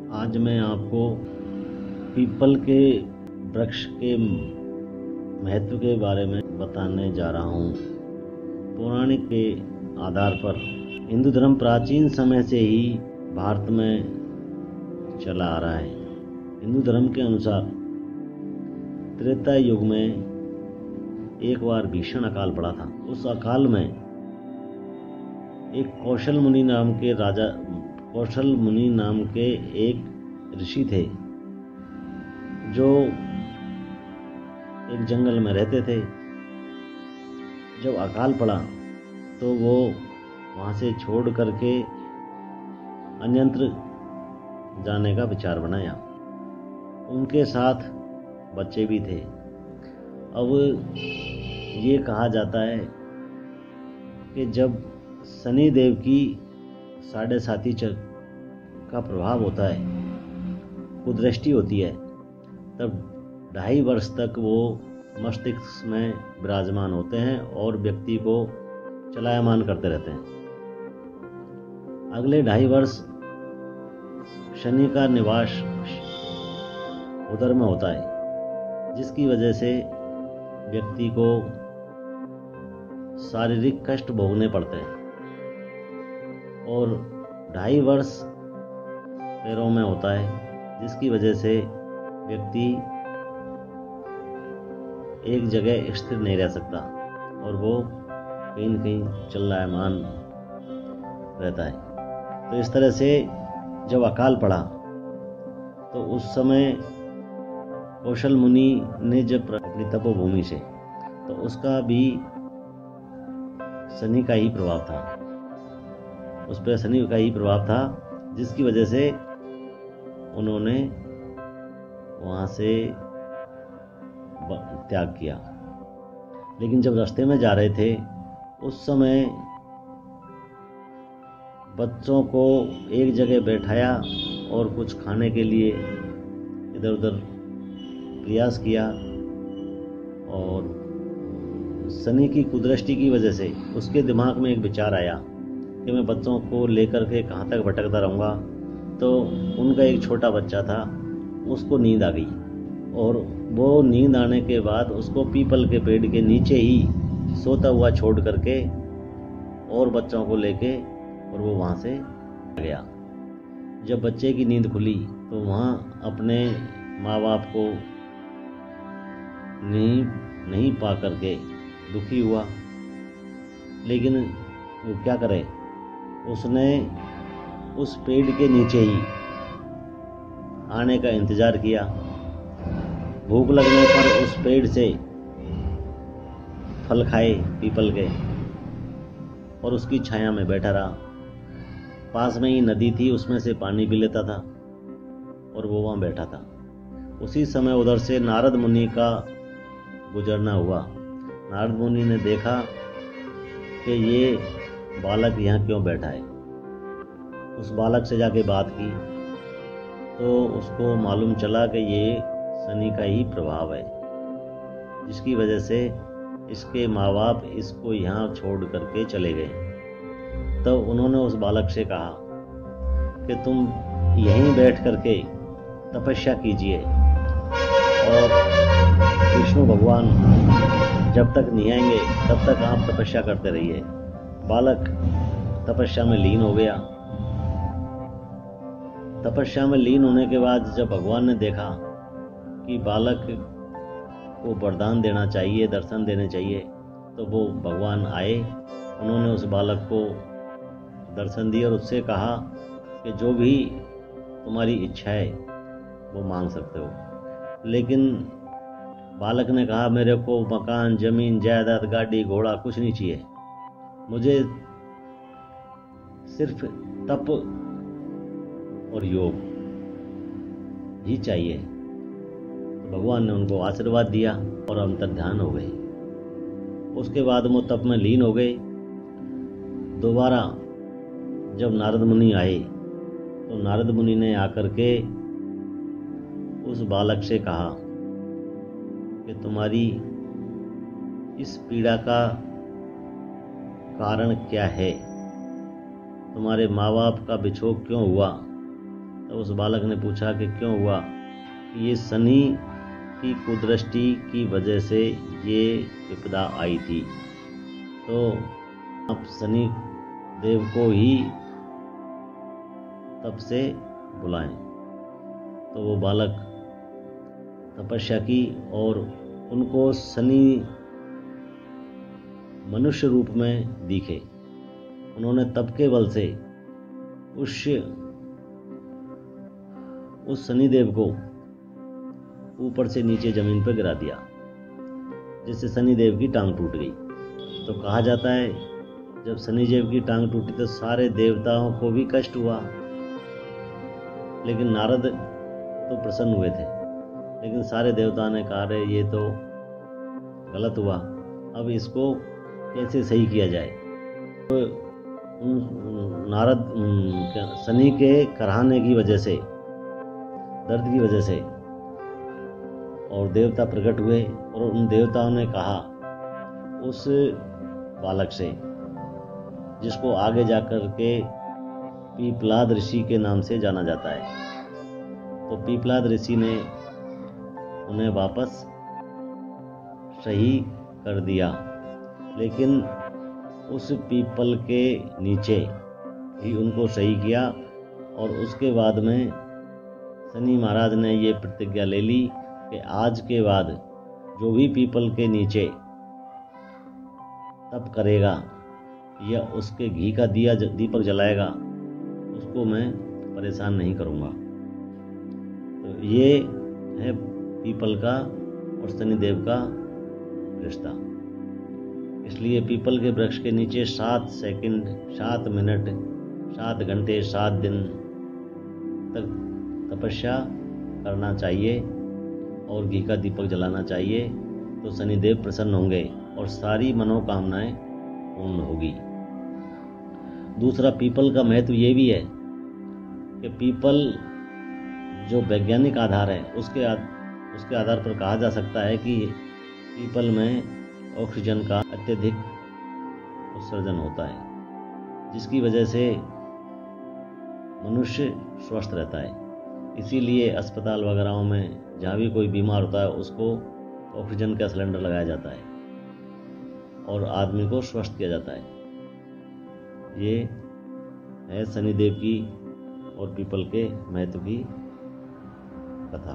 आज मैं आपको पीपल के वृक्ष के महत्व के बारे में बताने जा रहा हूँ। पौराणिक के आधार पर हिंदू धर्म प्राचीन समय से ही भारत में चला आ रहा है। हिंदू धर्म के अनुसार त्रेता युग में एक बार भीषण अकाल पड़ा था। उस अकाल में एक कौशल मुनि नाम के एक ऋषि थे जो एक जंगल में रहते थे। जब अकाल पड़ा तो वो वहाँ से छोड़ करके अन्यत्र जाने का विचार बनाया। उनके साथ बच्चे भी थे। अब ये कहा जाता है कि जब शनि देव की 7.5 का प्रभाव होता है, कुदृष्टि होती है, तब 2.5 वर्ष तक वो मस्तिष्क में विराजमान होते हैं और व्यक्ति को चलायमान करते रहते हैं। अगले 2.5 वर्ष शनि का निवास उदर में होता है, जिसकी वजह से व्यक्ति को शारीरिक कष्ट भोगने पड़ते हैं। और 2.5 वर्ष पैरों में होता है, जिसकी वजह से व्यक्ति एक जगह स्थिर नहीं रह सकता और वो कहीं न कहीं चलायमान रहता है। तो इस तरह से जब अकाल पड़ा तो उस समय कौशल मुनि ने जब अपनी तपोभूमि से, तो उसका भी शनि का ही प्रभाव था, उस पर शनि का ही प्रभाव था, जिसकी वजह से उन्होंने वहाँ से त्याग किया। लेकिन जब रास्ते में जा रहे थे उस समय बच्चों को एक जगह बैठाया और कुछ खाने के लिए इधर उधर प्रयास किया। और शनि की कुदृष्टि की वजह से उसके दिमाग में एक विचार आया कि मैं बच्चों को लेकर के कहाँ तक भटकता रहूँगा। तो उनका एक छोटा बच्चा था, उसको नींद आ गई और वो नींद आने के बाद उसको पीपल के पेड़ के नीचे ही सोता हुआ छोड़ करके और बच्चों को लेके और वो वहाँ से गया। जब बच्चे की नींद खुली तो वहाँ अपने माँ बाप को नहीं पा करके दुखी हुआ। लेकिन वो क्या करे, उसने उस पेड़ के नीचे ही आने का इंतजार किया। भूख लगने पर उस पेड़ से फल खाए पीपल के और उसकी छाया में बैठा रहा। पास में ही नदी थी, उसमें से पानी पी लेता था और वो वहाँ बैठा था। उसी समय उधर से नारद मुनि का गुजरना हुआ। नारद मुनि ने देखा कि ये बालक यहाँ क्यों बैठा है। उस बालक से जाके बात की तो उसको मालूम चला कि ये शनि का ही प्रभाव है, जिसकी वजह से इसके माँ बाप इसको यहाँ छोड़ करके चले गए। तो उन्होंने उस बालक से कहा कि तुम यहीं बैठ करके तपस्या कीजिए और विष्णु भगवान जब तक नहीं आएंगे तब तक आप तपस्या करते रहिए। बालक तपस्या में लीन हो गया। तपस्या में लीन होने के बाद जब भगवान ने देखा कि बालक को वरदान देना चाहिए, दर्शन देने चाहिए, तो वो भगवान आए। उन्होंने उस बालक को दर्शन दिए और उससे कहा कि जो भी तुम्हारी इच्छा है वो मांग सकते हो। लेकिन बालक ने कहा, मेरे को मकान, जमीन, जायदाद, गाड़ी, घोड़ा कुछ नहीं चाहिए, मुझे सिर्फ तप और योग ही चाहिए। तो भगवान ने उनको आशीर्वाद दिया और अंतर्ध्यान हो गए। उसके बाद वो तप में लीन हो गए। दोबारा जब नारद मुनि आए तो नारद मुनि ने आकर के उस बालक से कहा कि तुम्हारी इस पीड़ा का कारण क्या है, तुम्हारे माँ बाप का विछोह क्यों हुआ, तो उस बालक ने पूछा कि क्यों हुआ? ये शनि की कुदृष्टि की वजह से ये विपदा आई थी, तो आप शनि देव को ही तप से बुलाएं। तो वो बालक तपस्या की और उनको शनि मनुष्य रूप में दिखे। उन्होंने तप के बल से उस शनिदेव को ऊपर से नीचे जमीन पर गिरा दिया, जिससे शनिदेव की टांग टूट गई। तो कहा जाता है जब शनिदेव की टांग टूटी तो सारे देवताओं को भी कष्ट हुआ, लेकिन नारद तो प्रसन्न हुए थे। लेकिन सारे देवताओं ने कहा रे ये तो गलत हुआ, अब इसको कैसे सही किया जाए। तो नारद शनि के कराहने की वजह से, दर्द की वजह से, और देवता प्रकट हुए और उन देवताओं ने कहा उस बालक से, जिसको आगे जाकर के पीपलाद ऋषि के नाम से जाना जाता है। तो पीपलाद ऋषि ने उन्हें वापस सही कर दिया, लेकिन उस पीपल के नीचे ही उनको सही किया। और उसके बाद में शनि महाराज ने ये प्रतिज्ञा ले ली कि आज के बाद जो भी पीपल के नीचे तप करेगा या उसके घी का दीपक जलाएगा, उसको मैं परेशान नहीं करूँगा। तो ये है पीपल का और शनिदेव का रिश्ता। इसलिए पीपल के वृक्ष के नीचे 7 सेकंड, 7 मिनट, 7 घंटे, 7 दिन तक तपस्या करना चाहिए और घी का दीपक जलाना चाहिए, तो शनिदेव प्रसन्न होंगे और सारी मनोकामनाएं पूर्ण होगी। दूसरा, पीपल का महत्व ये भी है कि पीपल जो वैज्ञानिक आधार है उसके आधार पर कहा जा सकता है कि पीपल में ऑक्सीजन का अत्यधिक उत्सर्जन होता है, जिसकी वजह से मनुष्य स्वस्थ रहता है। इसीलिए अस्पताल वगैरह में जहाँ भी कोई बीमार होता है उसको ऑक्सीजन का सिलेंडर लगाया जाता है और आदमी को स्वस्थ किया जाता है। ये है शनिदेव की और पीपल के महत्व की कथा।